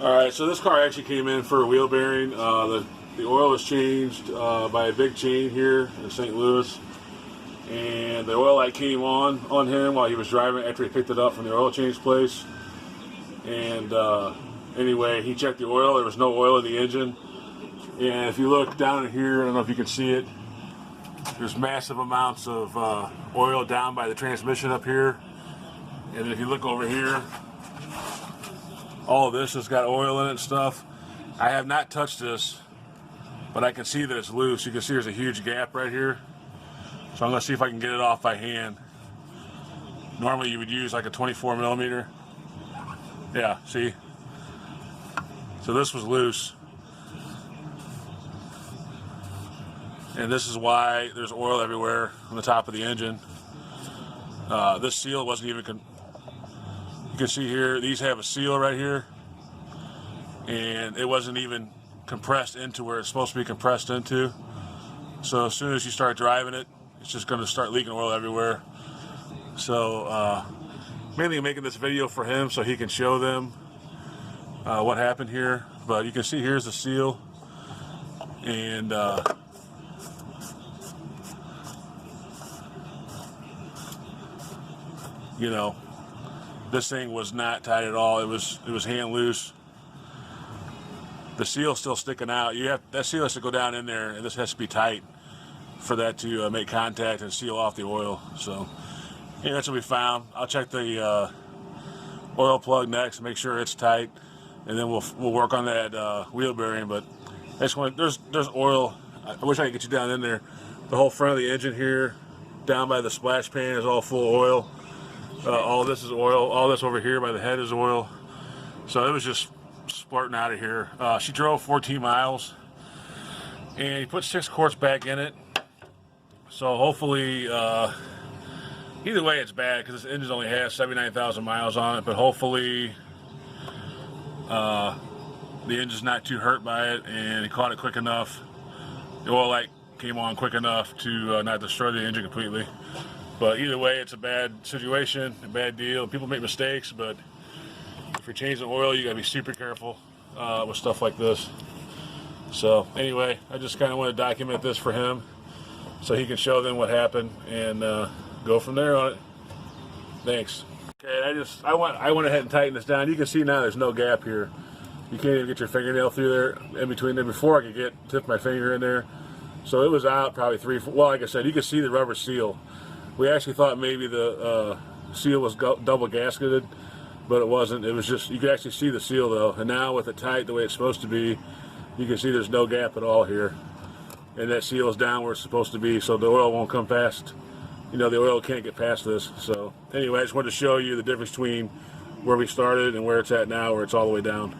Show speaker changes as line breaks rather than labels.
Alright, so this car actually came in for a wheel bearing. The oil was changed by a big chain here in St. Louis. And the oil light came on him while he was driving after he picked it up from the oil change place. And anyway, he checked the oil. There was no oil in the engine. And if you look down in here, I don't know if you can see it, there's massive amounts of oil down by the transmission up here. And then if you look over here, all of this has got oil in it and stuff. I have not touched this, but I can see that it's loose. You can see there's a huge gap right here. So I'm going to see if I can get it off by hand. Normally you would use like a 24 millimeter. Yeah, see? So this was loose. And this is why there's oil everywhere on the top of the engine. This seal wasn't even... You can see here, these have a seal right here. And it wasn't even compressed into where it's supposed to be compressed into. So as soon as you start driving it, it's just going to start leaking oil everywhere. So mainly making this video for him so he can show them what happened here. But you can see here's the seal. And you know, this thing was not tight at all. It was hand loose. The seal's still sticking out. That seal has to go down in there, and this has to be tight for that to make contact and seal off the oil. So yeah, that's what we found. I'll check the oil plug next, make sure it's tight, and then we'll work on that wheel bearing. But I just want, there's oil. I wish I could get you down in there. The whole front of the engine here, down by the splash pan, is all full of oil. All this is oil. All this over here by the head is oil. So it was just splurting out of here. She drove 14 miles, and he put 6 quarts back in it. So hopefully, either way it's bad because this engine only has 79,000 miles on it, but hopefully the engine's not too hurt by it and he caught it quick enough. The oil light came on quick enough to not destroy the engine completely. But either way, it's a bad situation, a bad deal. People make mistakes, but if you're changing oil, you gotta be super careful with stuff like this. So anyway, I just kind of want to document this for him so he can show them what happened and go from there on it. Thanks. Okay, I went ahead and tightened this down. You can see now there's no gap here. You can't even get your fingernail through there in between there. Before I could tip my finger in there. So it was out probably 3, 4, well, like I said, you can see the rubber seal. We actually thought maybe the seal was double gasketed, but it wasn't. It was just, you could actually see the seal though. And now with it tight the way it's supposed to be, you can see there's no gap at all here. And that seal is down where it's supposed to be, so the oil won't come past, you know, the oil can't get past this. So anyway, I just wanted to show you the difference between where we started and where it's at now, where it's all the way down.